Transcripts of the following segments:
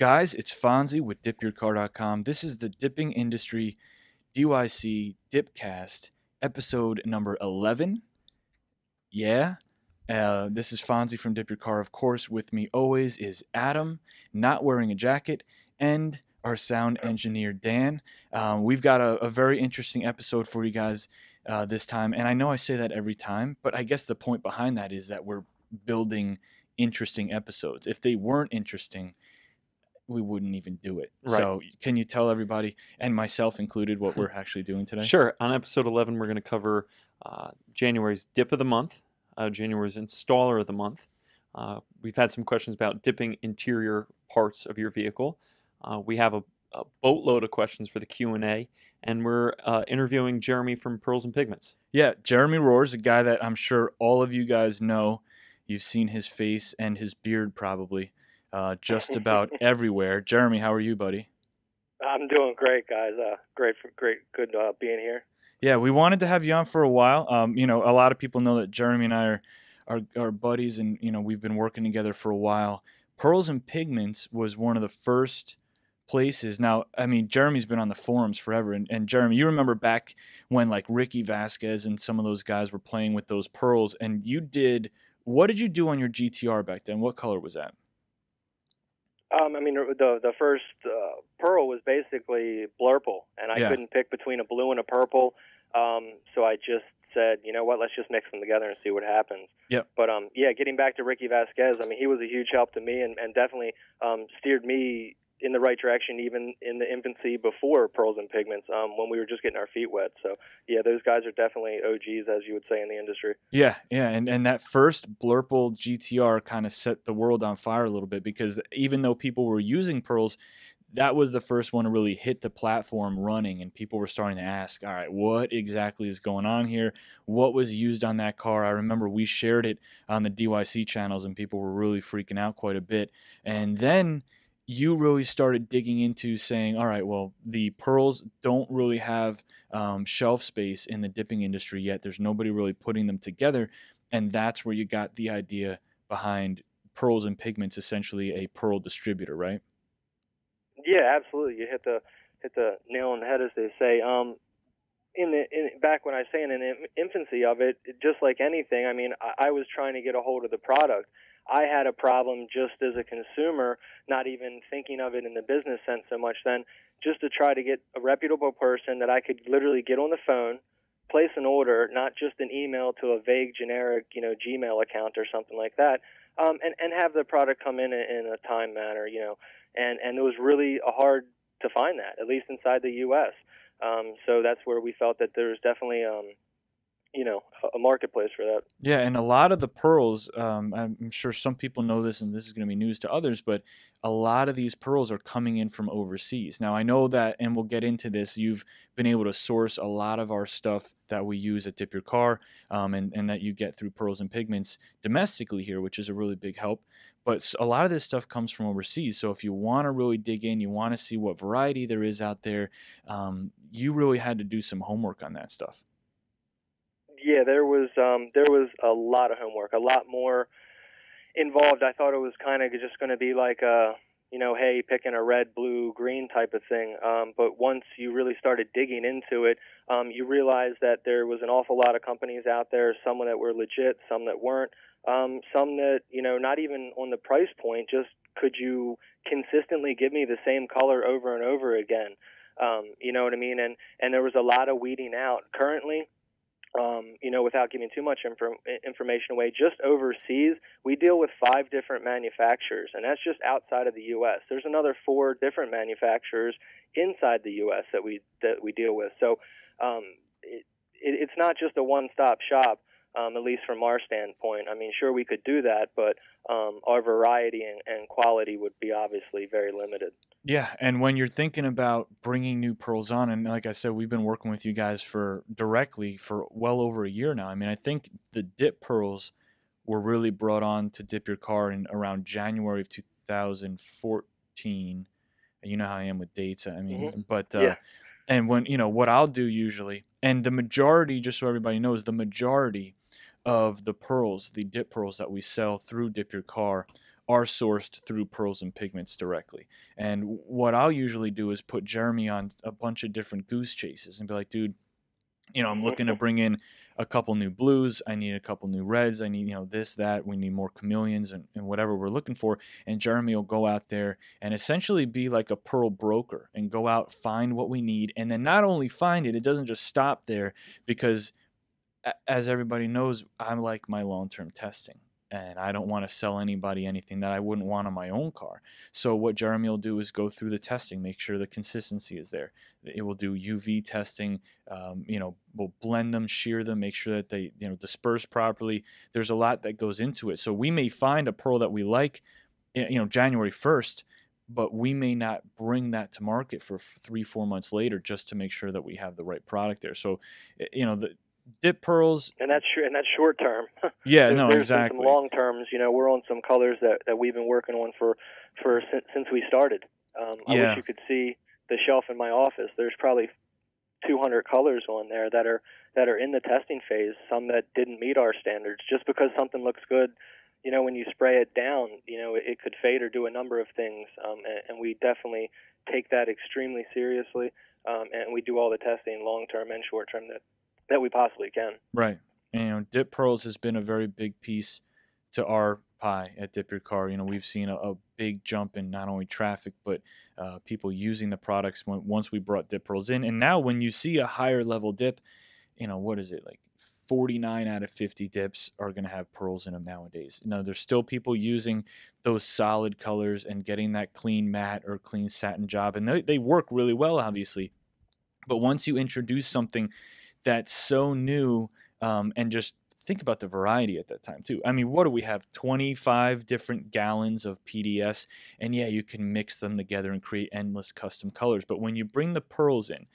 Guys, it's Fonzie with DipYourCar.com. This is the Dipping Industry DYC DipCast, episode number 11. Yeah, this is Fonzie from Dip Your Car. Of course, with me always is Adam, not wearing a jacket, and our sound engineer, Dan. We've got a very interesting episode for you guys this time, and I know I say that every time, but I guess the point behind that is that we're building interesting episodes. If they weren't interesting, we wouldn't even do it. Right. So can you tell everybody, and myself included, what we're actually doing today? Sure. On episode 11, we're going to cover January's Dip of the Month, January's Installer of the Month. We've had some questions about dipping interior parts of your vehicle. We have a boatload of questions for the Q&A, and we're interviewing Jeremy from Pearls and Pigments. Yeah, Jeremy Rohrs, a guy that I'm sure all of you guys know. You've seen his face and his beard probably just about everywhere. Jeremy, how are you, buddy? I'm doing great, guys. Good being here. Yeah, we wanted to have you on for a while. A lot of people know that Jeremy and I are buddies, and we've been working together for a while. Pearls and Pigments was one of the first places. Now, I mean, Jeremy's been on the forums forever, and Jeremy, you remember back when like Ricky Vasquez and some of those guys were playing with those pearls, and what did you do on your GTR back then? What color was that? The first pearl was basically blurple, and I couldn't pick between a blue and a purple, so I just said, you know what, let's just mix them together and see what happens. Yep. But getting back to Ricky Vasquez, I mean, he was a huge help to me and definitely steered me in the right direction, even in the infancy before Pearls and Pigments, when we were just getting our feet wet. So, yeah, those guys are definitely OGs, as you would say, in the industry. Yeah, and that first blurple GTR kind of set the world on fire a little bit, because even though people were using pearls, that was the first one to really hit the platform running, and people were starting to ask, all right, what exactly is going on here? What was used on that car? I remember we shared it on the DYC channels, and people were really freaking out quite a bit. And then you really started digging into saying, all right, well, the pearls don't really have shelf space in the dipping industry yet. There's nobody really putting them together. And that's where you got the idea behind Pearls and Pigments, essentially a pearl distributor, right? Yeah, absolutely. You hit the nail on the head, as they say. Back when I say in the infancy of it, just like anything, I mean, I was trying to get a hold of the product. I had a problem just as a consumer, not even thinking of it in the business sense so much then, just to try to get a reputable person that I could literally get on the phone, place an order, not just an email to a vague, generic, Gmail account or something like that, and have the product come in a time manner, and it was really hard to find that, at least inside the U.S. So that's where we felt that there's definitely a marketplace for that. Yeah, and a lot of the pearls, I'm sure some people know this, and this is going to be news to others, but a lot of these pearls are coming in from overseas. Now, I know that, and we'll get into this, you've been able to source a lot of our stuff that we use at Dip Your Car, and that you get through Pearls and Pigments domestically here, which is a really big help. But a lot of this stuff comes from overseas, so if you want to really dig in, you want to see what variety there is out there, you really had to do some homework on that stuff. Yeah, there was a lot of homework, a lot more involved. I thought it was kind of just going to be like hey, picking a red, blue, green type of thing. But once you really started digging into it, you realized that there was an awful lot of companies out there, some that were legit, some that weren't, some that, not even on the price point, just could you consistently give me the same color over and over again? You know what I mean? And there was a lot of weeding out. Currently, without giving too much information away, just overseas, we deal with 5 different manufacturers, and that's just outside of the U.S. There's another 4 different manufacturers inside the U.S. that we deal with. So it's not just a one-stop shop, at least from our standpoint. I mean, sure, we could do that, but our variety and quality would be obviously very limited. Yeah, and when you're thinking about bringing new pearls on, and like I said, we've been working with you guys directly for well over a year now. I mean, I think the dip pearls were really brought on to Dip Your Car in around January of 2014. And you know how I am with dates. I mean, but and when what I'll do usually, and the majority, just so everybody knows, the majority of the pearls, the dip pearls that we sell through Dip Your Car, are sourced through Pearls and Pigments directly. And what I'll usually do is put Jeremy on a bunch of different goose chases and be like, dude, I'm looking to bring in a couple new blues. I need a couple new reds. I need, this, that. We need more chameleons and whatever we're looking for. And Jeremy will go out there and essentially be like a pearl broker and go out, find what we need. And then not only find it, it doesn't just stop there, because as everybody knows, I like my long-term testing. And I don't want to sell anybody anything that I wouldn't want on my own car. So what Jeremy will do is go through the testing, make sure the consistency is there. It will do UV testing. We'll blend them, shear them, make sure that they disperse properly. There's a lot that goes into it. So we may find a pearl that we like, January 1st, but we may not bring that to market for 3-4 months later, just to make sure that we have the right product there. So the dip pearls, and that's short term. Yeah, there's exactly. Some long terms. We're on some colors that we've been working on for since we started. I wish you could see the shelf in my office. There's probably 200 colors on there that are in the testing phase. Some that didn't meet our standards. Just because something looks good, when you spray it down, it could fade or do a number of things. And we definitely take that extremely seriously. And we do all the testing, long term and short term, that we possibly can. Right. And dip pearls has been a very big piece to our pie at DipYourCar. We've seen a big jump in not only traffic, but people using the products once we brought dip pearls in. And now when you see a higher level dip, what is it, like 49 out of 50 dips are going to have pearls in them nowadays. There's still people using those solid colors and getting that clean matte or clean satin job. And they work really well, obviously. But once you introduce something that's so new, and just think about the variety at that time too. I mean, what do we have? 25 different gallons of PDS, and yeah, you can mix them together and create endless custom colors. But when you bring the pearls in,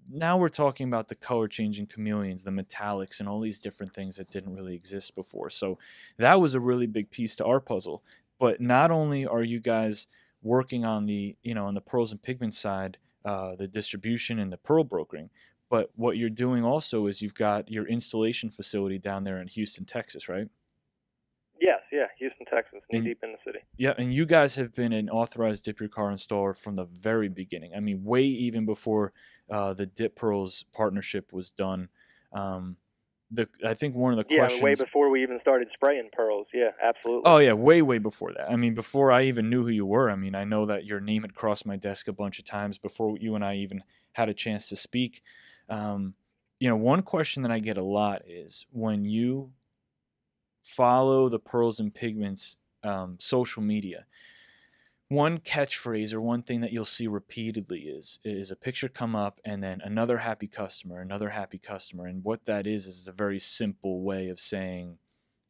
now we're talking about the color changing chameleons, the metallics, and all these different things that didn't really exist before. So that was a really big piece to our puzzle. But not only are you guys working on the on the pearls and pigment side, the distribution and the pearl brokering, but what you're doing also is you've got your installation facility down there in Houston, Texas, right? Yes, yeah, Houston, Texas, deep in the city. Yeah, and you guys have been an authorized DipYourCar installer from the very beginning. I mean, way even before the Dip Pearls partnership was done. I think one of the questions... Yeah, way before we even started spraying pearls. Yeah, absolutely. Oh, yeah, way before that. I mean, before I even knew who you were. I mean, I know that your name had crossed my desk a bunch of times before you and I even had a chance to speak. One question that I get a lot is when you follow the Pearls and Pigments social media, one catchphrase or one thing that you'll see repeatedly is a picture come up and then another happy customer. And what that is a very simple way of saying,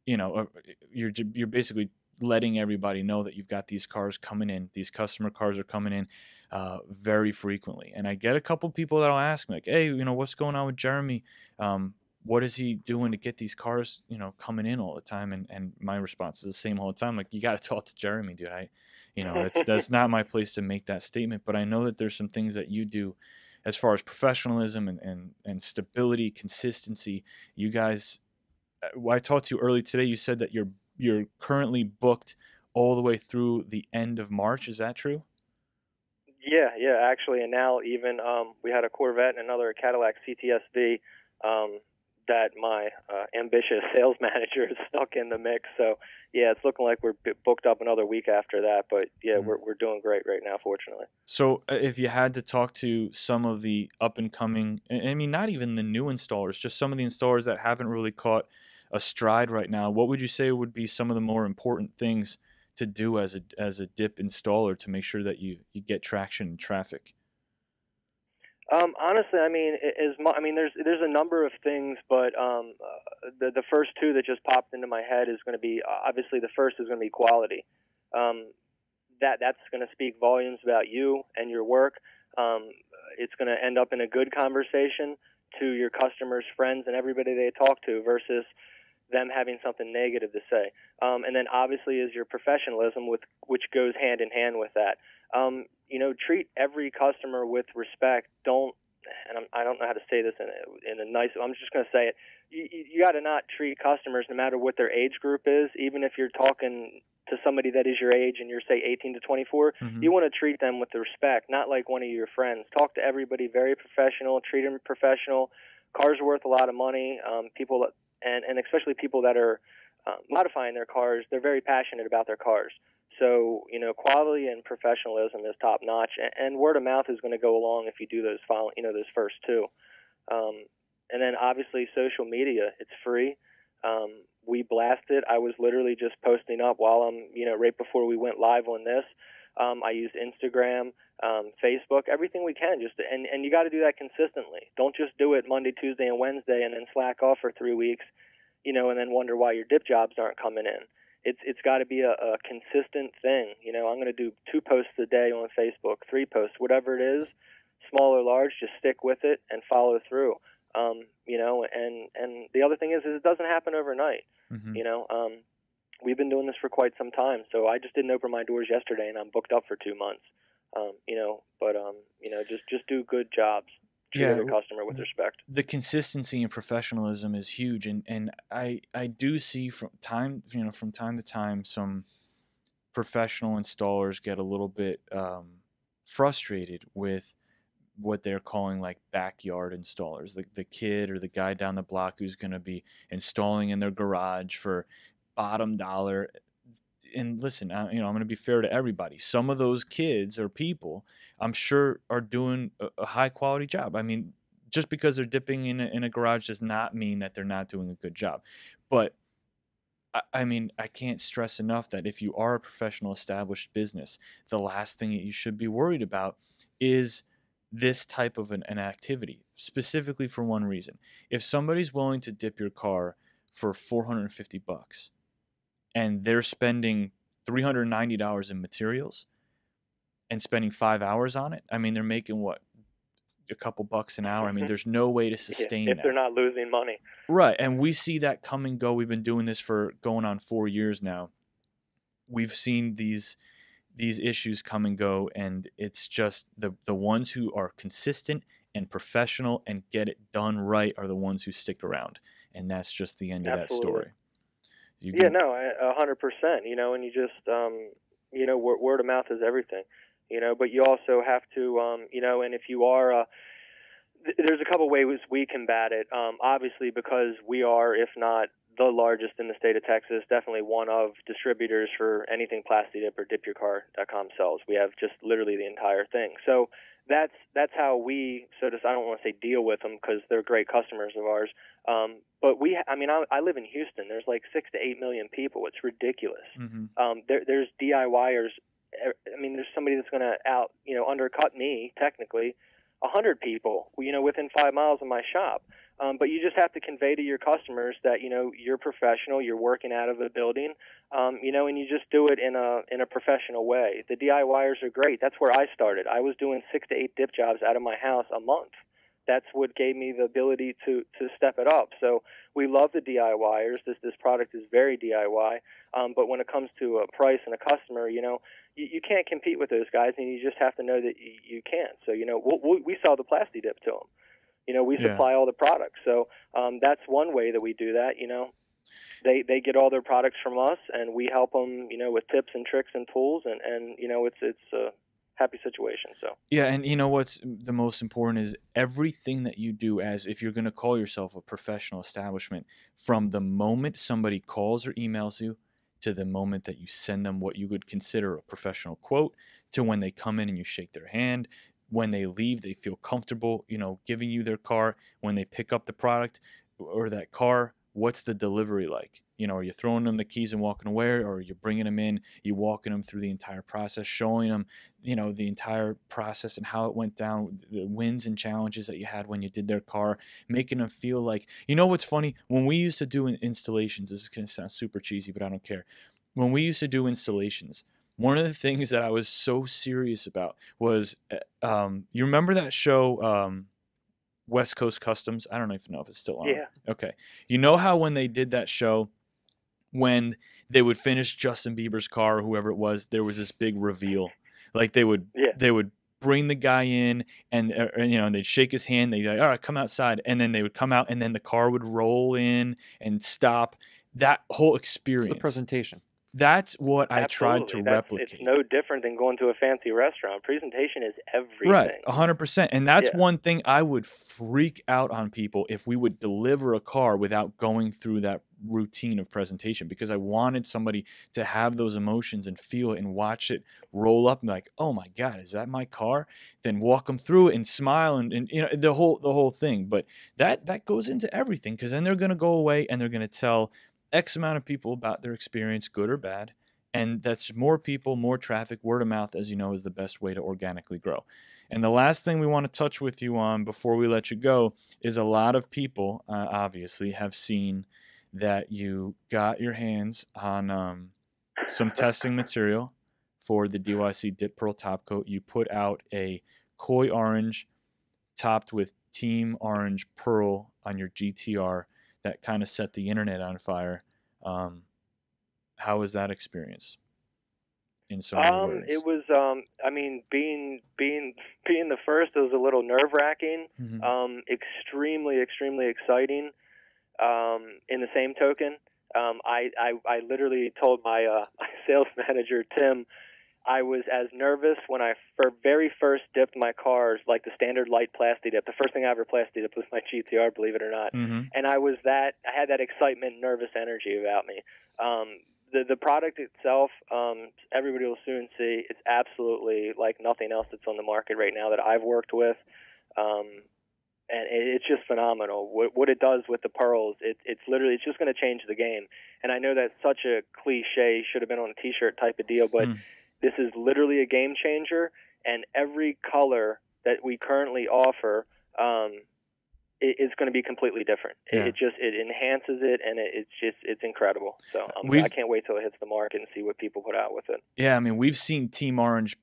you're basically letting everybody know that you've got these cars coming in, these customer cars are coming in very frequently. And I get a couple people that'll ask me like, hey, what's going on with Jeremy? What is he doing to get these cars, coming in all the time? And my response is the same all the time. Like, you got to talk to Jeremy, dude. That's not my place to make that statement, but I know that there's some things that you do as far as professionalism and stability, consistency. You guys, I talked to you early today. You said that you're currently booked all the way through the end of March. Is that true? Yeah, actually, and now even we had a Corvette and another Cadillac CTSV that my ambitious sales manager is stuck in the mix. So yeah, it's looking like we're booked up another week after that. But yeah, we're doing great right now, fortunately. So if you had to talk to some of the up and coming, I mean, not even the new installers, just some of the installers that haven't really caught a stride right now, what would you say would be some of the more important things to do as a dip installer to make sure that you get traction in traffic? Honestly, I mean, there's a number of things, but the first two that just popped into my head is going to be, obviously the first is going to be quality. That's going to speak volumes about you and your work. It's going to end up in a good conversation to your customers, friends, and everybody they talk to versus them having something negative to say. And then obviously is your professionalism, which goes hand in hand with that. Treat every customer with respect. I don't know how to say this in a nice, I'm just going to say it. you got to not treat customers, no matter what their age group is, even if you're talking to somebody that is your age and you're, say, 18 to 24, you want to treat them with the respect, not like one of your friends. Talk to everybody very professional, treat them professional. Cars are worth a lot of money. People, and especially people that are modifying their cars, they're very passionate about their cars. So, quality and professionalism is top notch, and word of mouth is going to go along if you do those those first two. And then obviously social media, it's free. We blast it. I was literally just posting up while I'm, right before we went live on this. I used Instagram, Facebook, everything we can. And you got to do that consistently. Don't just do it Monday, Tuesday, and Wednesday, and then slack off for 3 weeks, and then wonder why your dip jobs aren't coming in. It's got to be a consistent thing. I'm going to do 2 posts a day on Facebook, 3 posts, whatever it is, small or large. Just stick with it and follow through. And the other thing is it doesn't happen overnight. We've been doing this for quite some time, so I just didn't open my doors yesterday, and I'm booked up for 2 months. Just do good jobs. Treat the customer with respect. The consistency and professionalism is huge, and I do see from time to time some professional installers get a little bit frustrated with what they're calling like backyard installers, like the kid or the guy down the block who's going to be installing in their garage for bottom dollar. And listen, I'm going to be fair to everybody. Some of those kids or people, I'm sure, are doing a high quality job. I mean, just because they're dipping in a garage does not mean that they're not doing a good job. But I mean, I can't stress enough that if you are a professional established business, the last thing that you should be worried about is this type of an activity, specifically for one reason. If somebody's willing to dip your car for $450 and they're spending $390 in materials and spending 5 hours on it, I mean, they're making what, a couple bucks an hour? I mean, there's no way to sustain if that. They're not losing money. Right, and we see that come and go. We've been doing this for going on 4 years now. We've seen these issues come and go, and it's just the ones who are consistent and professional and get it done right are the ones who stick around, and that's just the end of that story. 100%. And you just word of mouth is everything, but you also have to and if you are there's a couple ways we combat it. Obviously, because we are, if not the largest in the state of Texas, definitely one of distributors for anything PlastiDip or DipYourCar.com sells. We have just literally the entire thing. So that's how we, I don't want to say deal with them because they're great customers of ours. But I live in Houston. There's like 6 to 8 million people. It's ridiculous. There's DIYers. I mean, there's somebody that's going to undercut me technically. 100 people, within 5 miles of my shop. But you just have to convey to your customers that, you're professional, you're working out of a building, and you just do it in a professional way. The DIYers are great. That's where I started. I was doing 6 to 8 dip jobs out of my house a month. That's what gave me the ability to step it up. So we love the DIYers. This product is very DIY. But when it comes to a price and a customer, you can't compete with those guys, and you just have to know that you can't. So, we sell the PlastiDip to them. We supply all the products. So that's one way that we do that. They get all their products from us, and we help them, with tips and tricks and tools, and it's a happy situation. So and what's the most important is everything that you do, as if you're going to call yourself a professional establishment, from the moment somebody calls or emails you to the moment that you send them what you would consider a professional quote, to when they come in and you shake their hand, when they leave they feel comfortable giving you their car, when they pick up the product or that car, what's the delivery like? Are you throwing them the keys and walking away, or are you bringing them in, you walking them through the entire process, showing them the entire process and how it went down, the wins and challenges that you had when you did their car, making them feel like, what's funny, when we used to do installations, this is going to sound super cheesy, but I don't care. When we used to do installations, one of the things that I was so serious about was, you remember that show, West Coast Customs? I don't even know if it's still on. Yeah. Okay. You know how when they did that show, when they would finish Justin Bieber's car or whoever it was, there was this big reveal. Like they would bring the guy in and you know, and they'd shake his hand. They'd like, all right, come outside. And then they would come out and then the car would roll in and stop. That whole experience. It's the presentation. That's what I tried to Absolutely. replicate. It's no different than going to a fancy restaurant. Presentation is everything. Right, 100%. And that's Yeah. one thing I would freak out on people if we would deliver a car without going through that routine of presentation, because I wanted somebody to have those emotions and feel it and watch it roll up and be like, oh my God, is that my car? Then walk them through it and smile and you know, the whole thing. But that goes into everything, because then they're going to go away and they're going to tell X amount of people about their experience, good or bad. And that's more people, more traffic. Word of mouth, as you know, is the best way to organically grow. And the last thing we want to touch with you on before we let you go is a lot of people, obviously, have seen that you got your hands on some testing material for the DYC Dip Pearl Top Coat. You put out a koi orange topped with team orange pearl on your GTR that kind of set the internet on fire. How was that experience? In so many words. It was. I mean, being the first, it was a little nerve-wracking. Extremely exciting. In the same token, I literally told my sales manager Tim, I was as nervous when I very first dipped my cars, like the standard light plasti dip. The first thing I ever plasti dipped was my GTR, believe it or not. And I had that excitement, nervous energy about me. The product itself, everybody will soon see. It's absolutely like nothing else that's on the market right now that I've worked with. And it's just phenomenal. What it does with the pearls, it's literally, it's just going to change the game. And I know that's such a cliche, should have been on a T-shirt type of deal, but this is literally a game changer. And every color that we currently offer is going to be completely different. Yeah. It enhances it, and it's incredible. So I can't wait till it hits the market and see what people put out with it. Yeah, I mean, we've seen Team Orange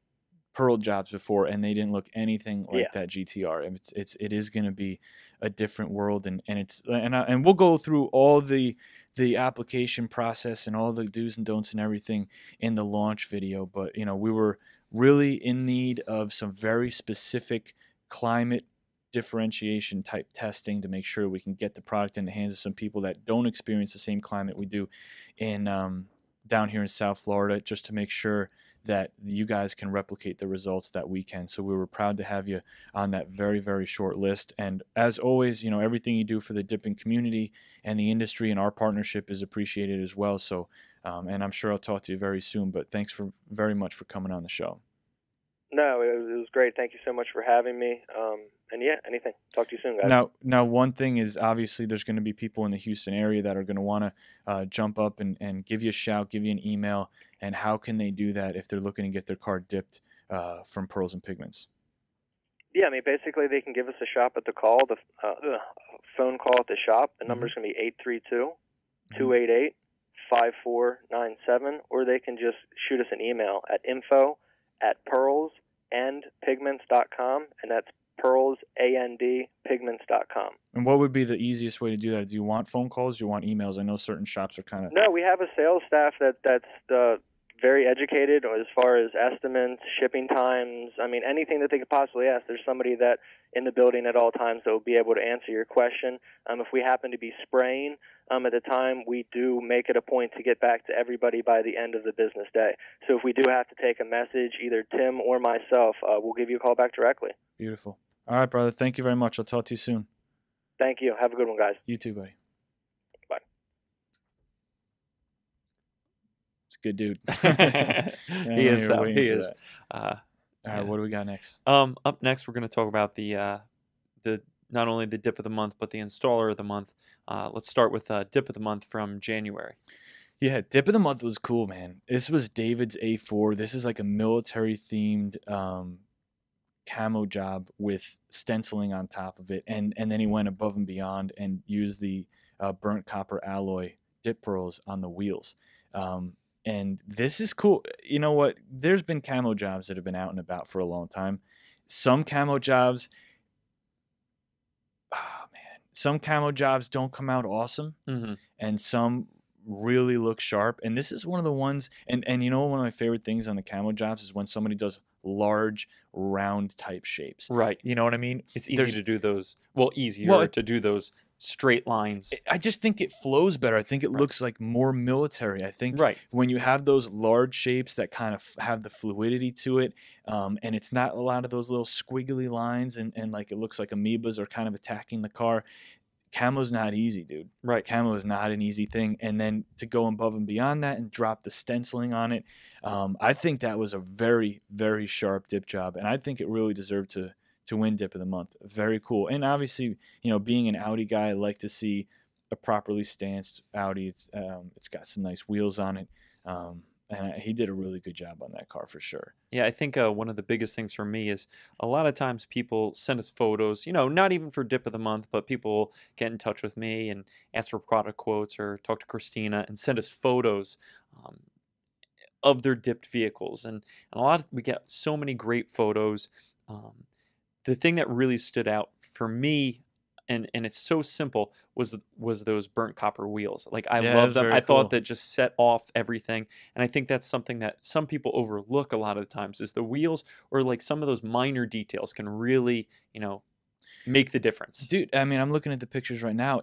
pearl jobs before, and they didn't look anything like that GTR. It is going to be a different world, and we'll go through all the application process and all the do's and don'ts and everything in the launch video. But you know, we were really in need of some very specific climate differentiation type testing to make sure we can get the product in the hands of some people that don't experience the same climate we do in down here in South Florida, just to make sure that you guys can replicate the results that we can. So we were proud to have you on that very, very short list. And as always, you know, everything you do for the dipping community and the industry and our partnership is appreciated as well. So, and I'm sure I'll talk to you very soon, but thanks very much for coming on the show. No, it was great. Thank you so much for having me. And yeah, anything. Talk to you soon, guys. Now, one thing is, obviously there's going to be people in the Houston area that are going to want to jump up and give you a shout, give you an email. And how can they do that if they're looking to get their car dipped from Pearls and Pigments? Yeah, I mean, basically they can give us a shop at the phone call at the shop. The number's going to be 832-288-5497, or they can just shoot us an email at info@pearlsandpigments.com, and that's pearlsandpigments.com. And what would be the easiest way to do that? Do you want phone calls? Do you want emails? I know certain shops are kind of... No, we have a sales staff that's very educated as far as estimates, shipping times. I mean, anything that they could possibly ask. There's somebody that in the building at all times that will be able to answer your question. If we happen to be spraying at the time, we do make it a point to get back to everybody by the end of the business day. So if we do have to take a message, either Tim or myself, we'll give you a call back directly. Beautiful. All right, brother. Thank you very much. I'll talk to you soon. Thank you. Have a good one, guys. You too, buddy. Bye. It's a good dude. He is, though. He is. All right, what do we got next? Up next, we're going to talk about the not only the dip of the month, but the installer of the month. Let's start with dip of the month from January. Yeah, dip of the month was cool, man. This was David's A4. This is like a military-themed camo job with stenciling on top of it, and then he went above and beyond and used the burnt copper alloy dip pearls on the wheels. And this is cool. You know what? There's been camo jobs that have been out and about for a long time. Some camo jobs, some camo jobs don't come out awesome, and some really look sharp. And this is one of the ones, and you know, one of my favorite things on the camo jobs is when somebody does large round type shapes. Right. You know what I mean? It's easy to do those. Well, easier to do those straight lines. I just think it flows better. I think it Right. looks like more military. I think Right. when you have those large shapes that kind of have the fluidity to it, and it's not a lot of those little squiggly lines and like it looks like amoebas are kind of attacking the car. Camo's not easy, dude. Right. Camo is not an easy thing. And then to go above and beyond that and drop the stenciling on it, I think that was a very, very sharp dip job. And I think it really deserved to win Dip of the Month. Very cool. And obviously, being an Audi guy, I like to see a properly stanced Audi. It's got some nice wheels on it. And he did a really good job on that car for sure. Yeah, I think one of the biggest things for me is a lot of times people send us photos, not even for Dip of the Month, but people get in touch with me and ask for product quotes or talk to Christina and send us photos of their dipped vehicles. And we get so many great photos. The thing that really stood out for me, and it's so simple, was those burnt copper wheels. Like I love them. I thought that just set off everything, and I think that's something that some people overlook a lot of the times is the wheels or like some of those minor details can really make the difference. Dude, I mean, I'm looking at the pictures right now.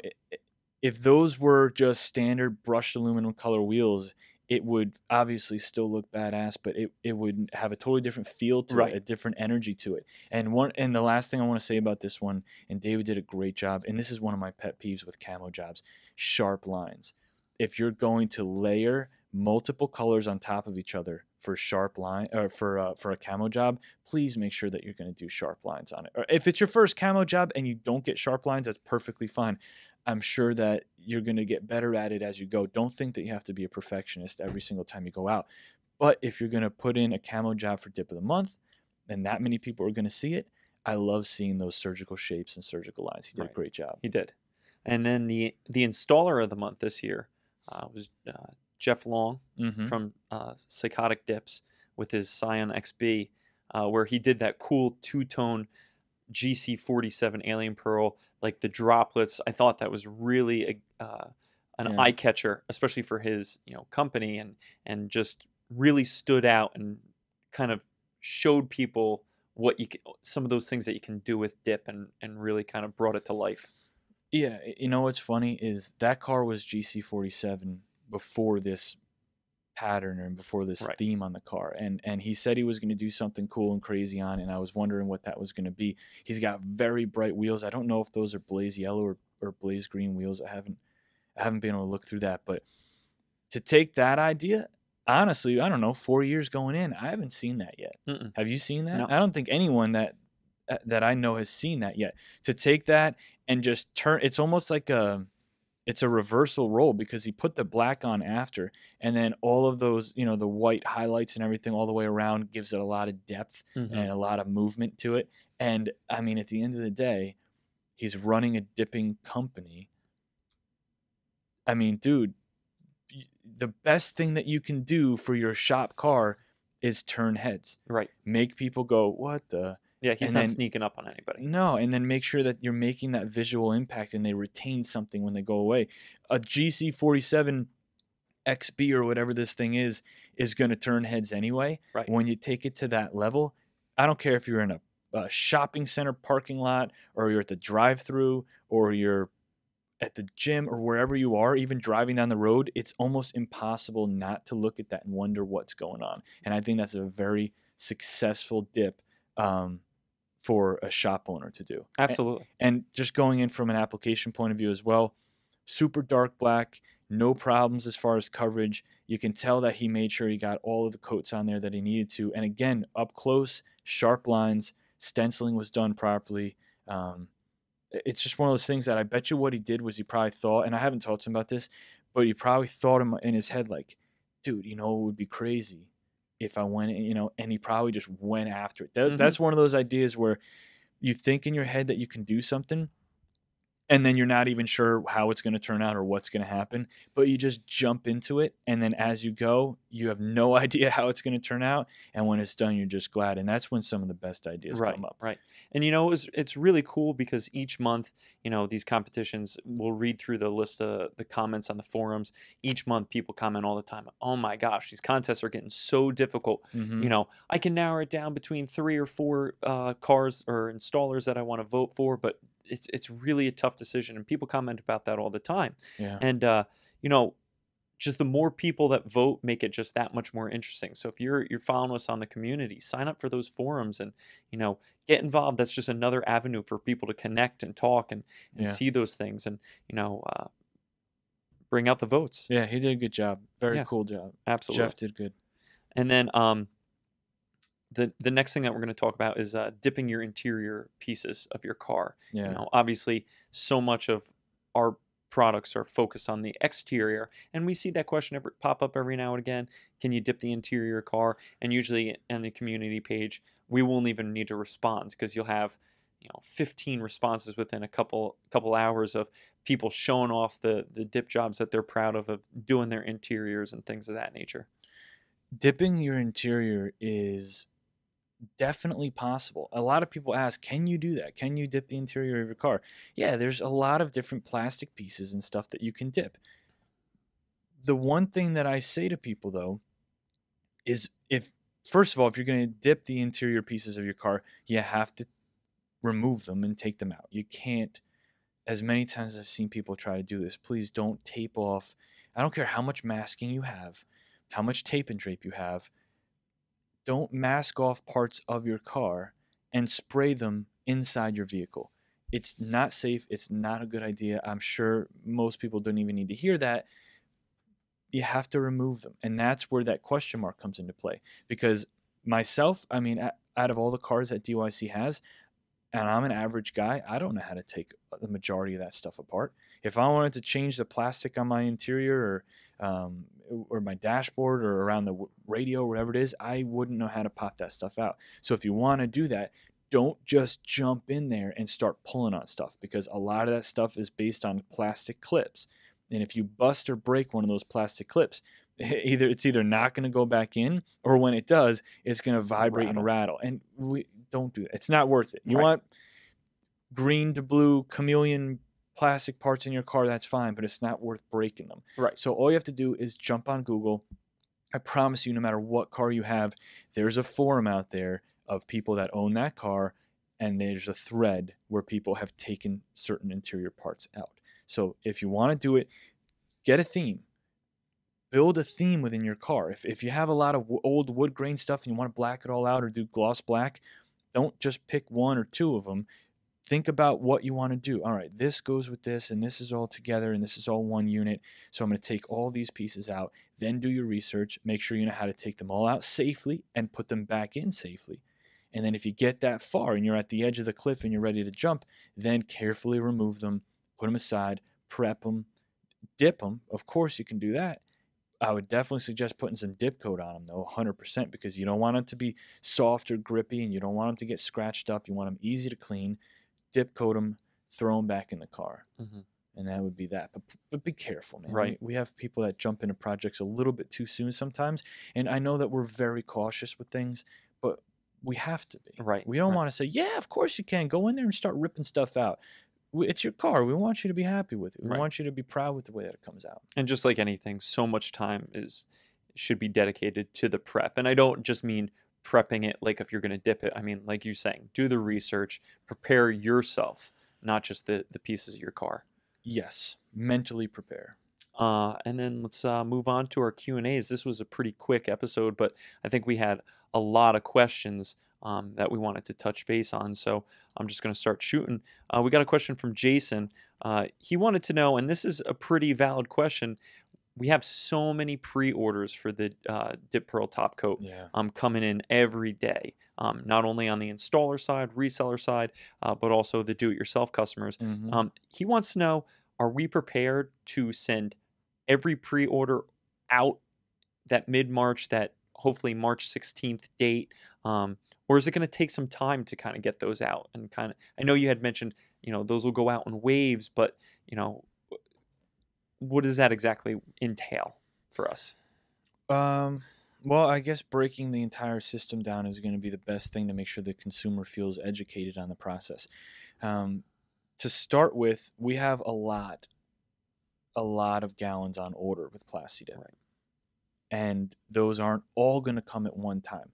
If those were just standard brushed aluminum color wheels, it would obviously still look badass, but it would have a totally different feel to it, a different energy to it. And the last thing I want to say about this one, and David did a great job, and this is one of my pet peeves with camo jobs, sharp lines. If you're going to layer multiple colors on top of each other for sharp line or for a camo job, please make sure that you're going to do sharp lines on it. Or if it's your first camo job and you don't get sharp lines, that's perfectly fine. I'm sure that you're going to get better at it as you go. Don't think that you have to be a perfectionist every single time you go out. But if you're going to put in a camo job for Dip of the Month and that many people are going to see it, I love seeing those surgical shapes and surgical lines. He did a great job. He did. And then the installer of the month this year was Jeff Long from Psychotic Dips with his Scion XB, where he did that cool two-tone GC47 Alien Pearl, like the droplets. I thought that was really an eye catcher, especially for his company, and just really stood out and kind of showed people some of those things that you can do with dip and really kind of brought it to life. Yeah, what's funny is that car was GC47 before this pattern and before this theme on the car, and he said he was going to do something cool and crazy on it, and I was wondering what that was going to be. He's got very bright wheels. I don't know if those are blaze yellow or blaze green wheels. I haven't been able to look through that, but to take that idea, honestly, I don't know, 4 years going in, I haven't seen that yet. Have you seen that? No. I don't think anyone that I know has seen that yet. To take that and just turn, it's almost like it's a reversal roll, because he put the black on after, and then all of those, the white highlights and everything all the way around gives it a lot of depth and a lot of movement to it. And I mean, at the end of the day, he's running a dipping company. I mean, dude, the best thing that you can do for your shop car is turn heads. Right. Make people go, what the? Yeah, he's not sneaking up on anybody. No, and then make sure that you're making that visual impact and they retain something when they go away. A GC47 XB or whatever this thing is going to turn heads anyway. Right. When you take it to that level, I don't care if you're in a shopping center parking lot or you're at the drive-thru or you're at the gym or wherever you are, even driving down the road, it's almost impossible not to look at that and wonder what's going on. And I think that's a very successful dip for a shop owner to do. Absolutely. And just going in from an application point of view as well, super dark black, no problems as far as coverage. You can tell that he made sure he got all of the coats on there that he needed to. And again, up close, sharp lines, stenciling was done properly. It's just one of those things that I bet you what he did was he probably thought, and I haven't talked to him about this, but he probably thought in his head like, dude, it would be crazy if I went, and he probably just went after it. That's one of those ideas where you think in your head that you can do something, and then you're not even sure how it's going to turn out or what's going to happen, but you just jump into it, and then as you go, you have no idea how it's going to turn out, and when it's done, you're just glad, and that's when some of the best ideas Right, come up. right. And it's really cool because each month, these competitions, we'll read through the list of the comments on the forums. Each month, people comment all the time, "Oh my gosh, these contests are getting so difficult. I can narrow it down between 3 or 4 cars or installers that I want to vote for, but it's really a tough decision." And people comment about that all the time. Yeah. And just the more people that vote make it just that much more interesting. So if you're following us on the community, sign up for those forums and get involved. That's just another avenue for people to connect and talk and Yeah. see those things and bring out the votes. Yeah, he did a good job. Very Yeah. cool job. Absolutely. Jeff did good. And then the next thing that we're going to talk about is dipping your interior pieces of your car. Yeah. Obviously, so much of our products are focused on the exterior, and we see that question pop up every now and again. Can you dip the interior car? And usually on the community page, we won't even need to respond because you'll have 15 responses within a couple hours of people showing off the dip jobs that they're proud of doing their interiors and things of that nature. Dipping your interior is definitely possible. A lot of people ask, can you do that? Can you dip the interior of your car? Yeah, there's a lot of different plastic pieces and stuff that you can dip. The one thing that I say to people, though, is first of all, if you're going to dip the interior pieces of your car, you have to remove them and take them out. You can't, as many times as I've seen people try to do this, please don't tape off. I don't care how much masking you have, how much tape and drape you have. Don't mask off parts of your car and spray them inside your vehicle. It's not safe. It's not a good idea. I'm sure most people don't even need to hear that. You have to remove them. And that's where that question mark comes into play. Because myself, I mean, out of all the cars that DYC has, and I'm an average guy, I don't know how to take the majority of that stuff apart. If I wanted to change the plastic on my interior or my dashboard or around the radio or whatever it is, I wouldn't know how to pop that stuff out. So if you want to do that, don't just jump in there and start pulling on stuff, because a lot of that stuff is based on plastic clips. And if you bust or break one of those plastic clips, it's either not going to go back in, or when it does, it's going to vibrate and rattle. And we don't do that. It's not worth it. You want green to blue chameleon plastic parts in your car, that's fine, but it's not worth breaking them. Right. So all you have to do is jump on Google. I promise you, no matter what car you have, there's a forum out there of people that own that car, and there's a thread where people have taken certain interior parts out. So if you want to do it, get a theme. Build a theme within your car. If you have a lot of old wood grain stuff and you want to black it all out or do gloss black, don't just pick one or two of them. Think about what you want to do. All right, this goes with this, and this is all together, and this is all one unit. So I'm going to take all these pieces out. Then do your research. Make sure you know how to take them all out safely and put them back in safely. And then if you get that far and you're at the edge of the cliff and you're ready to jump, then carefully remove them, put them aside, prep them, dip them. Of course, you can do that. I would definitely suggest putting some dip coat on them, though, 100%, because you don't want them to be soft or grippy, and you don't want them to get scratched up. You want them easy to clean. Dip coat them, throw them back in the car. Mm-hmm. And that would be that. But be careful, man. Right. We have people that jump into projects a little bit too soon sometimes, and I know that we're very cautious with things, but we have to be. Right. We don't want to say, yeah, of course you can. Go in there and start ripping stuff out. It's your car. We want you to be happy with it. We want you to be proud with the way that it comes out. And just like anything, so much time should be dedicated to the prep. And I don't just mean prepping it like if you're going to dip it. I mean, like you're saying, do the research, prepare yourself, not just the pieces of your car. Yes, mentally prepare. And then let's move on to our Q&As. This was a pretty quick episode, but I think we had a lot of questions that we wanted to touch base on. So I'm just going to start shooting. We got a question from Jason. He wanted to know, and this is a pretty valid question, we have so many pre-orders for the Dip Pearl top coat coming in every day, not only on the installer side, reseller side, but also the do-it-yourself customers. Mm-hmm. He wants to know, are we prepared to send every pre-order out that mid-March, that hopefully March 16th date? Or is it going to take some time to kind of get those out and kind of? I know you had mentioned, those will go out in waves, but what does that exactly entail for us? Well, I guess breaking the entire system down is going to be the best thing to make sure the consumer feels educated on the process. To start with, we have a lot of gallons on order with Plastidip. Right. And those aren't all going to come at one time.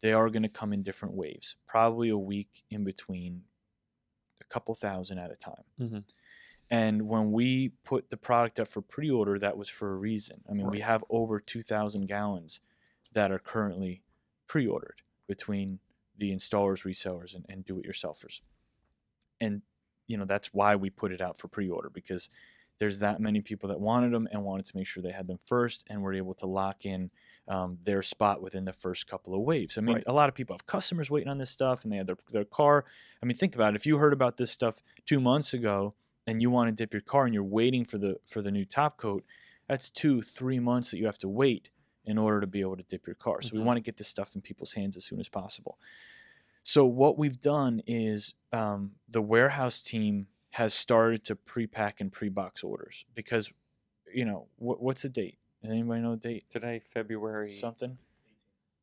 They are going to come in different waves, probably a week in between, a couple thousand at a time. Mm-hmm. And when we put the product up for pre-order, that was for a reason. I mean, we have over 2,000 gallons that are currently pre-ordered between the installers, resellers, and do-it-yourselfers. And, that's why we put it out for pre-order, because there's that many people that wanted them and wanted to make sure they had them first, and were able to lock in their spot within the first couple of waves. I mean, a lot of people have customers waiting on this stuff, and they have their car. I mean, think about it. If you heard about this stuff 2 months ago and you want to dip your car and you're waiting for the new top coat, that's 2-3 months that you have to wait in order to be able to dip your car. So we want to get this stuff in people's hands as soon as possible. So what we've done is the warehouse team has started to pre-pack and pre-box orders, because, what's the date? Does anybody know the date? Today, February something.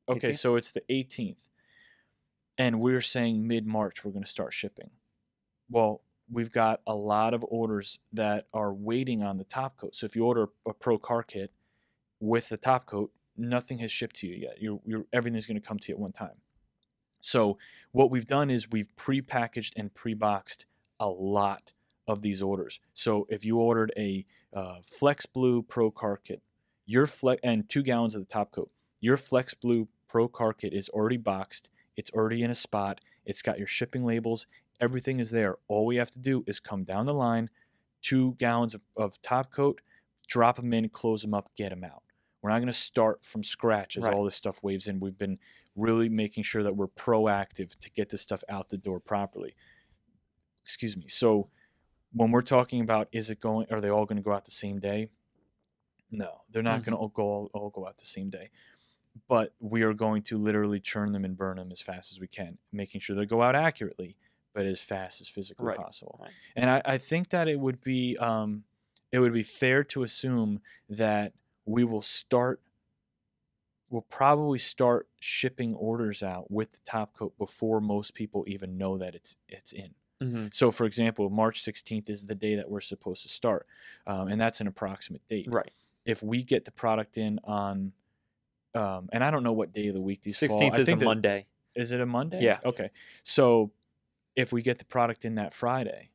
Okay, 18th? so it's the 18th, and we're saying mid-March we're going to start shipping. Well, we've got a lot of orders that are waiting on the top coat. So if you order a Pro Car Kit with the top coat, nothing has shipped to you yet. Everything's going to come to you at one time. So what we've done is we've pre-packaged and pre-boxed a lot of these orders. So if you ordered a Flex Blue Pro Car Kit, and 2 gallons of the top coat, your Flex Blue Pro Car Kit is already boxed. It's already in a spot. It's got your shipping labels. Everything is there. All we have to do is come down the line, 2 gallons of top coat, drop them in, close them up, get them out. We're not going to start from scratch as all this stuff waves in. We've been really making sure that we're proactive to get this stuff out the door properly. Excuse me. So when we're talking about, are they all going to go out the same day? No, they're not going to all go out the same day. But we are going to literally churn them and burn them as fast as we can, making sure they go out accurately, but as fast as physically possible. Right. And I think that it would be fair to assume that we'll probably start shipping orders out with the top coat before most people even know that it's in. Mm-hmm. So, for example, March 16th is the day that we're supposed to start, and that's an approximate date. Right. If we get the product in on, and I don't know what day of the week these 16th fall. is a Monday. Is it a Monday? Yeah. Okay. So if we get the product in that Friday,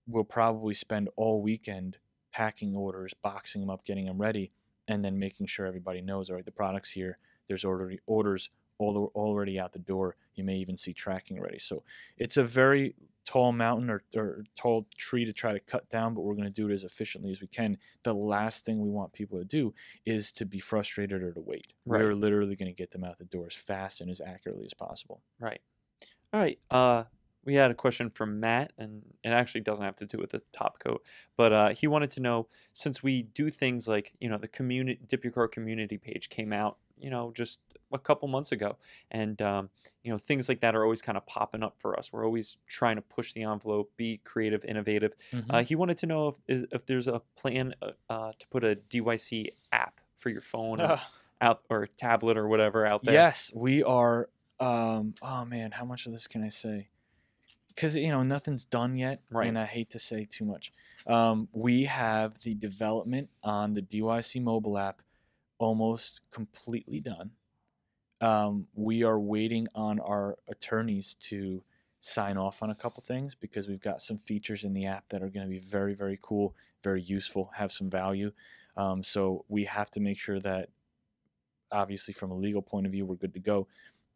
we'll probably spend all weekend packing orders, boxing them up, getting them ready, and then making sure everybody knows, all right, the product's here. There's already orders already out the door. You may even see tracking already. So it's a very tall mountain or tall tree to try to cut down, but we're going to do it as efficiently as we can. The last thing we want people to do is to be frustrated or to wait. Right. We're literally going to get them out the door as fast and as accurately as possible. Right. All right. We had a question from Matt, and it actually doesn't have to do with the top coat, but he wanted to know, since we do things like, the community DipYourCar community page came out, just a couple months ago, and things like that are always kind of popping up for us. We're always trying to push the envelope, be creative, innovative. Mm-hmm. He wanted to know if there's a plan to put a DYC app for your phone out, or tablet or whatever out there. Yes, we are. Oh man, how much of this can I say? Because nothing's done yet, right, and I hate to say too much. We have the development on the DYC mobile app almost completely done. We are waiting on our attorneys to sign off on a couple things, because we've got some features in the app that are going to be very, very cool, very useful, have some value. So we have to make sure that, obviously, from a legal point of view, we're good to go.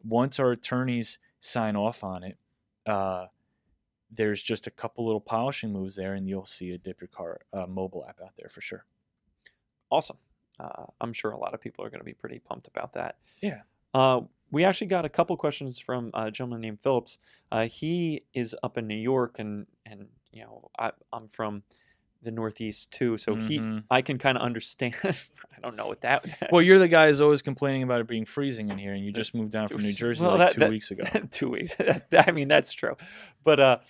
Once our attorneys sign off on it, there's just a couple little polishing moves there, and you'll see a DipYourCar mobile app out there for sure. Awesome. I'm sure a lot of people are going to be pretty pumped about that. Yeah. We actually got a couple questions from a gentleman named Phillips. He is up in New York, and I'm from the Northeast too. So Mhm. I can kind of understand. I don't know what that. Well, you're the guy who's always complaining about it being freezing in here, and you just moved down from New Jersey Well, like 2 weeks ago. 2 weeks. I mean, that's true. But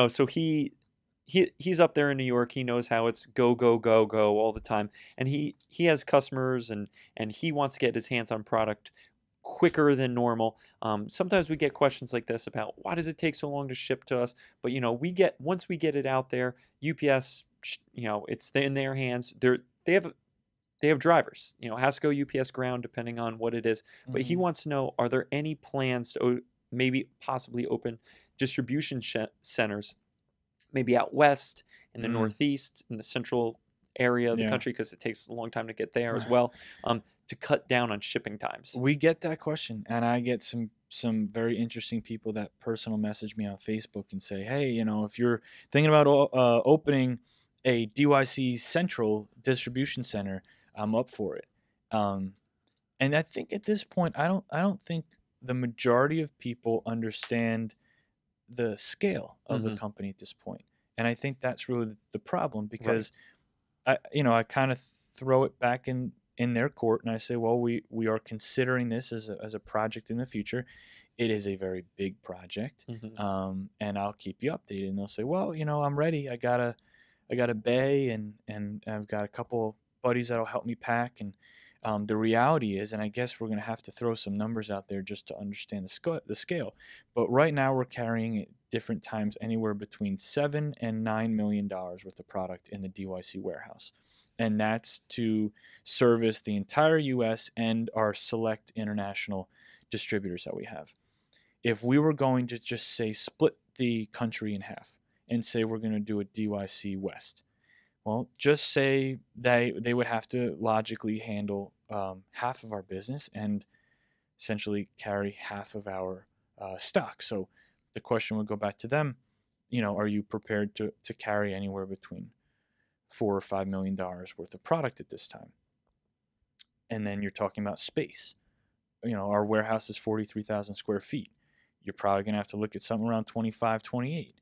so he's up there in New York. He knows how it's go go go go all the time, and he has customers, and he wants to get his hands on product quicker than normal. Sometimes we get questions like this about why does it take so long to ship to us? But once we get it out there, UPS, it's in their hands. They have drivers. Has to go UPS ground depending on what it is. But he wants to know: are there any plans to maybe possibly open distribution centers, maybe out west, in the Northeast, in the central area of the country, because it takes a long time to get there as well, to cut down on shipping times? We get that question, and I get some very interesting people that personal message me on Facebook and say, hey, if you're thinking about opening a DYC Central distribution center, I'm up for it. And I think at this point, I don't think the majority of people understand the scale of the company at this point. And I think that's really the problem, because I kind of throw it back in their court, and I say, well, we are considering this as a project in the future. It is a very big project, and I'll keep you updated. And they'll say, well, I'm ready. I got a bay, and I've got a couple buddies that'll help me pack. And the reality is, and I guess we're going to have to throw some numbers out there just to understand the scale. But right now we're carrying at different times anywhere between $7 and $9 million worth of product in the DYC warehouse. And that's to service the entire U.S. and our select international distributors that we have. If we were going to just say split the country in half and say we're going to do a DYC West, well, just say they would have to logically handle half of our business and essentially carry half of our stock. So the question would go back to them, are you prepared to carry anywhere between $4 or $5 million worth of product at this time? And then you're talking about space. Our warehouse is 43,000 square feet. You're probably going to have to look at something around 25, 28.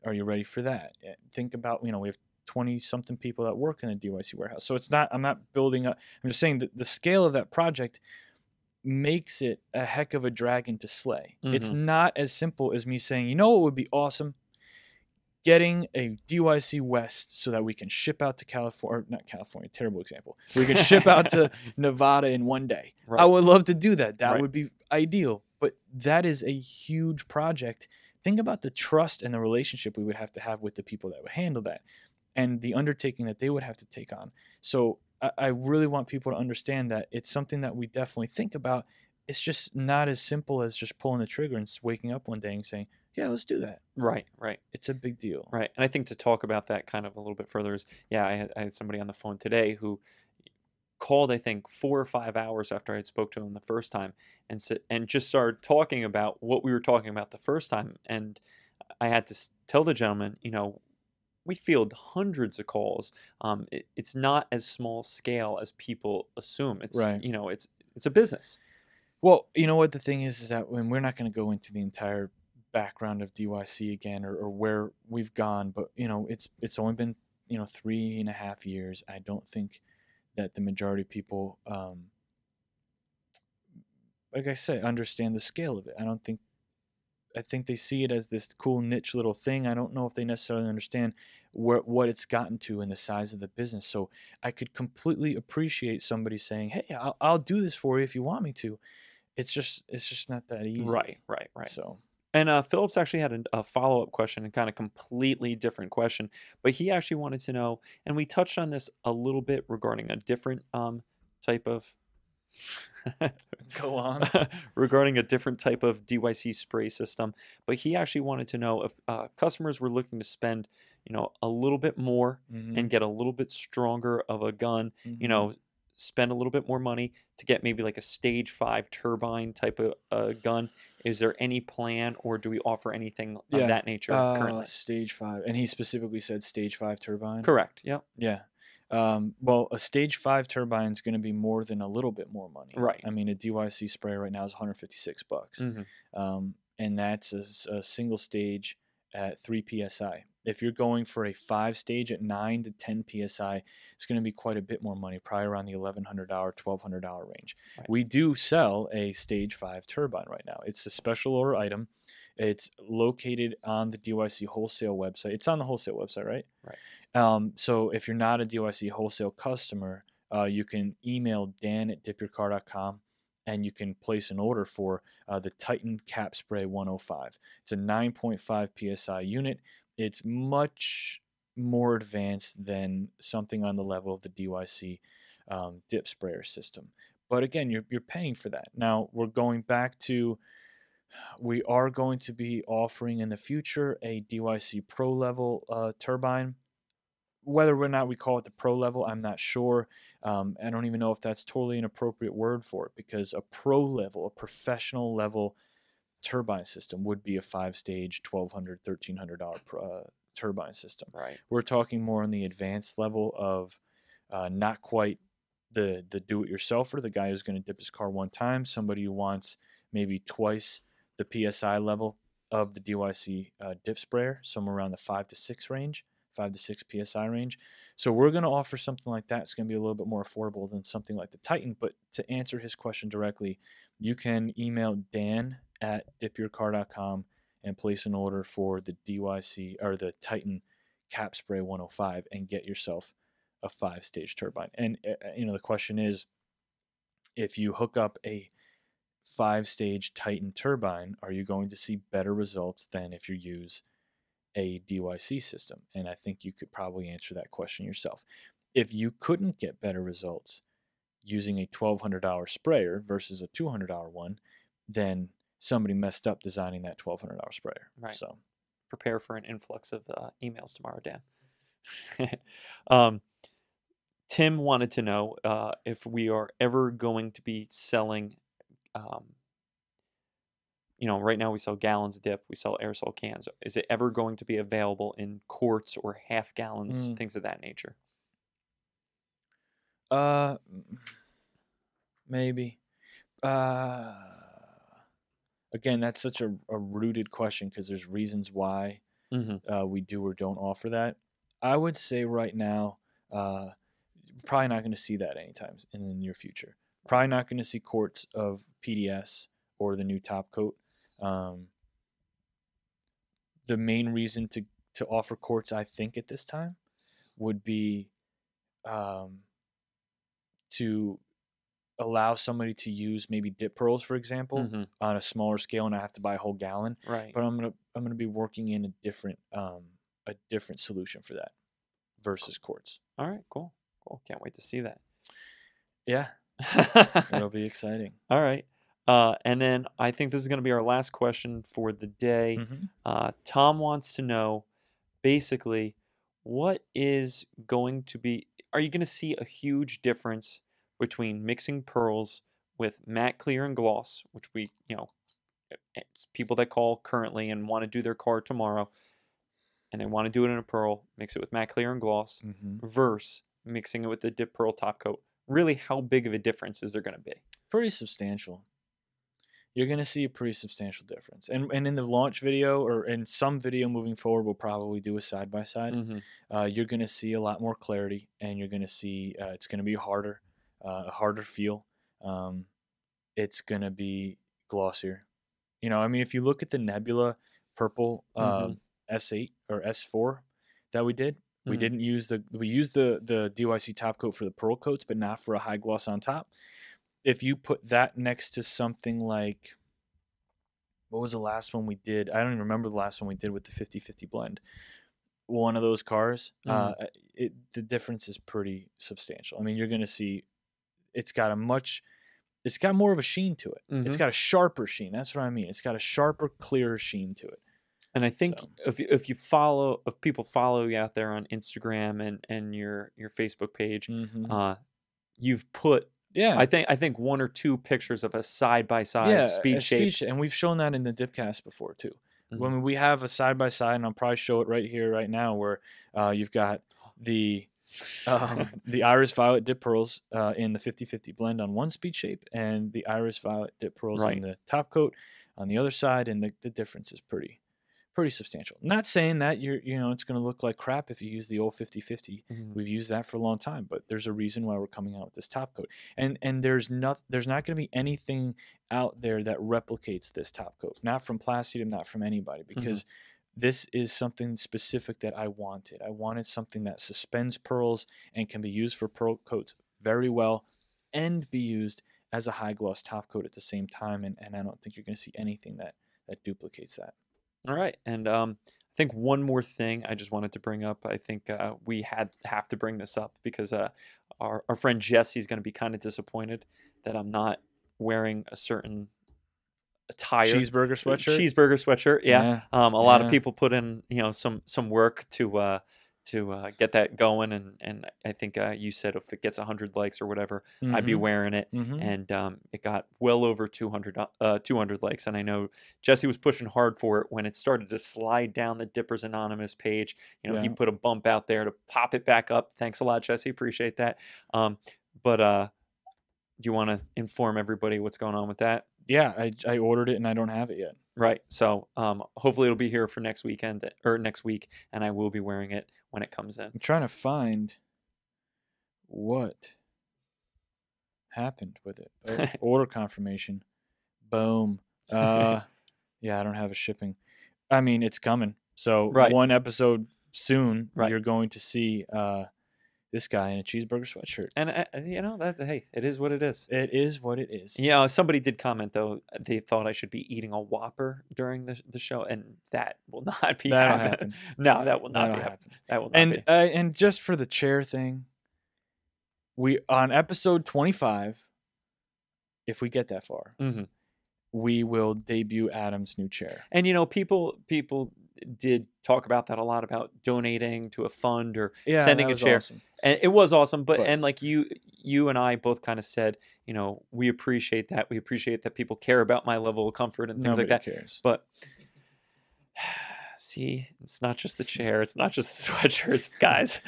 Are you ready for that? Think about, we have 20-something people that work in the DYC warehouse. So I'm not building up. I'm just saying that the scale of that project makes it a heck of a dragon to slay. It's not as simple as me saying, what would be awesome? Getting a DYC West so that we can ship out to California, or not California, terrible example. We can ship out to Nevada in one day. Right. I would love to do that. That would be ideal. But that is a huge project. Think about the trust and the relationship we would have to have with the people that would handle that, and the undertaking that they would have to take on. So I really want people to understand that it's something that we definitely think about. It's just not as simple as just pulling the trigger and waking up one day and saying, yeah, let's do that. Right. It's a big deal. Right. And I think to talk about that kind of a little bit further is, I had somebody on the phone today who called, I think, 4 or 5 hours after I had spoke to him the first time, and just started talking about what we were talking about the first time. And I had to tell the gentleman, we field hundreds of calls. It's not as small scale as people assume. It's it's a business. Well, what the thing is that when we're not going to go into the entire background of DYC again, or where we've gone, but it's only been 3.5 years. I don't think that the majority of people, like I said, understand the scale of it. I think they see it as this cool niche little thing. I don't know if they necessarily understand what it's gotten to and the size of the business. So I could completely appreciate somebody saying, hey, I'll do this for you if you want me to. It's just not that easy. Right. So. And Phillips actually had a follow-up question, a kind of completely different question, but he actually wanted to know, and we touched on this a little bit regarding a different type of Go on. regarding a different type of DYC spray system, but he actually wanted to know if customers were looking to spend, a little bit more and get a little bit stronger of a gun, spend a little bit more money to get maybe like a stage 5 turbine type of gun. Is there any plan, or do we offer anything of that nature currently? Stage 5, and he specifically said stage 5 turbine. Correct. Yep. Yeah. Well, a stage 5 turbine is going to be more than a little bit more money. Right. I mean, a DYC spray right now is $156. And that's a single stage at 3 psi. If you're going for a 5-stage at 9 to 10 psi, it's going to be quite a bit more money, probably around the $1,100, $1,200 range. Right. We do sell a stage 5 turbine right now. It's a special order item. It's located on the DYC wholesale website. It's on the wholesale website, right? Right. So if you're not a DYC wholesale customer, you can email dan@DipYourCar.com and you can place an order for the Titan Cap Spray 105. It's a 9.5 psi unit. It's much more advanced than something on the level of the DYC dip sprayer system. But again, you're paying for that. Now we're going back to, we are going to be offering in the future a DYC Pro level turbine. Whether or not we call it the Pro level, I'm not sure. I don't even know if that's totally an appropriate word for it, because a Pro level, a professional level turbine system would be a 5-stage, $1,200, $1,300 turbine system. Right. We're talking more on the advanced level of not quite the do-it-yourselfer, the guy who's going to dip his car one time, somebody who wants maybe twice the PSI level of the DYC dip sprayer, somewhere around the 5 to 6 range, 5 to 6 PSI range. So we're going to offer something like that. It's going to be a little bit more affordable than something like the Titan. But to answer his question directly, you can email dan@DipYourCar.com and place an order for the DYC or the Titan Cap Spray 105 and get yourself a 5-stage turbine. And the question is, if you hook up a 5-stage Titan turbine, are you going to see better results than if you use a DYC system? And I think you could probably answer that question yourself. If you couldn't get better results using a $1,200 sprayer versus a $200 one, then somebody messed up designing that $1,200 sprayer. Right. So prepare for an influx of emails tomorrow, Dan. Tim wanted to know if we are ever going to be selling, right now we sell gallons of dip, we sell aerosol cans. Is it ever going to be available in quarts or half gallons, things of that nature? Maybe. Again, that's such a rooted question because there's reasons why we do or don't offer that. I would say right now, probably not going to see that anytime in the near future. Probably not going to see quarts of PDS or the new top coat. The main reason to offer quarts, I think, at this time would be to allow somebody to use maybe dip pearls, for example, on a smaller scale, and I have to buy a whole gallon. Right. But I'm gonna be working in a different solution for that versus quarts. All right, cool. Can't wait to see that. Yeah, it'll be exciting. All right. And then I think this is going to be our last question for the day. Tom wants to know, basically, what is going to be, are you going to see a huge difference between mixing pearls with matte clear and gloss, which we, people that call currently and want to do their car tomorrow, and they want to do it in a pearl, mix it with matte clear and gloss, versus mixing it with the dip pearl top coat? Really, how big of a difference is there going to be? Pretty substantial. You're going to see a pretty substantial difference. And in the launch video or in some video moving forward, we'll probably do a side-by-side. You're going to see a lot more clarity, and you're going to see it's going to be harder, a harder feel. It's going to be glossier. If you look at the Nebula purple S8 or S4 that we did, we didn't use we used the DYC top coat for the pearl coats, but not for a high gloss on top. If you put that next to something like, what was the last one we did? I don't even remember the last one we did with the 50-50 blend. One of those cars, the difference is pretty substantial. You're going to see it's got more of a sheen to it. It's got a sharper sheen. That's what I mean. It's got a sharper, clearer sheen to it. And I think if people follow you out there on Instagram and your Facebook page, you've put I think 1 or 2 pictures of a side-by-side speed shape. And we've shown that in the DipCast before too. When we have a side-by-side, and I'll probably show it right here, right now, where you've got the Iris Violet dip pearls in the 50-50 blend on one speed shape, and the Iris Violet dip pearls in the top coat on the other side, and the difference is pretty pretty substantial. Not saying that it's going to look like crap if you use the old 50/50. We've used that for a long time, but there's a reason why we're coming out with this top coat. And there's not going to be anything out there that replicates this top coat. Not from FIOTM, not from anybody, because this is something specific that I wanted. I wanted something that suspends pearls and can be used for pearl coats very well and be used as a high gloss top coat at the same time. And I don't think you're going to see anything that duplicates that. All right. And I think one more thing I just wanted to bring up. I think we have to bring this up because our friend Jesse's going to be kind of disappointed that I'm not wearing a certain attire. Cheeseburger sweatshirt? Yeah. A lot of people put in, some work to get that going, and I think you said if it gets 100 likes or whatever, I'd be wearing it, and it got well over 200 likes, and I know Jesse was pushing hard for it when it started to slide down the Dippers Anonymous page. He put a bump out there to pop it back up. Thanks a lot, Jesse. Appreciate that. But do you want to inform everybody what's going on with that? Yeah, I ordered it and I don't have it yet. Right. So hopefully it'll be here for next week, and I will be wearing it when it comes in. I'm trying to find what happened with it. Oh, order confirmation. Boom. Yeah, I don't have a shipping. I mean, it's coming. So one episode soon, you're going to see this guy in a cheeseburger sweatshirt. And it is what it is. It is what it is. Somebody did comment though. They thought I should be eating a Whopper during the show, and that will not be happen. No, that will not happen. That will not be. And just for the chair thing, we on episode 25, if we get that far, we will debut Adam's new chair. And people did talk about that a lot, about donating to a fund or sending a chair. Awesome. And it was awesome, but like you and I both kind of said, we appreciate that. We appreciate that people care about my level of comfort and things like that. Cares. But see, it's not just the chair, it's not just the sweatshirts, guys.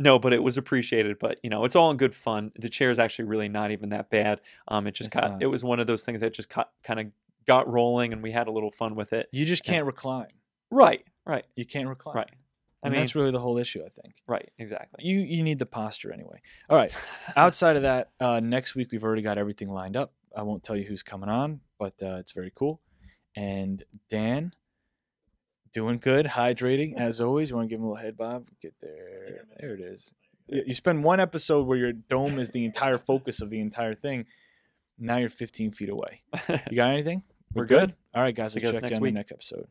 No, but it was appreciated. But it's all in good fun. The chair is actually really not even that bad. It was one of those things that just kind of got rolling, and we had a little fun with it. You just can't recline. Right. You can't recline. Right. I mean, that's really the whole issue, I think. Right, exactly. You need the posture anyway. All right. Outside of that, next week we've already got everything lined up. I won't tell you who's coming on, but it's very cool. And Dan, doing good, hydrating as always. You want to give him a little head bob? Get there. There it is. You spend one episode where your dome is the entire focus of the entire thing. Now you're 15 feet away. You got anything? We're good. All right, guys. See We'll you guys check next you on week. the next episode.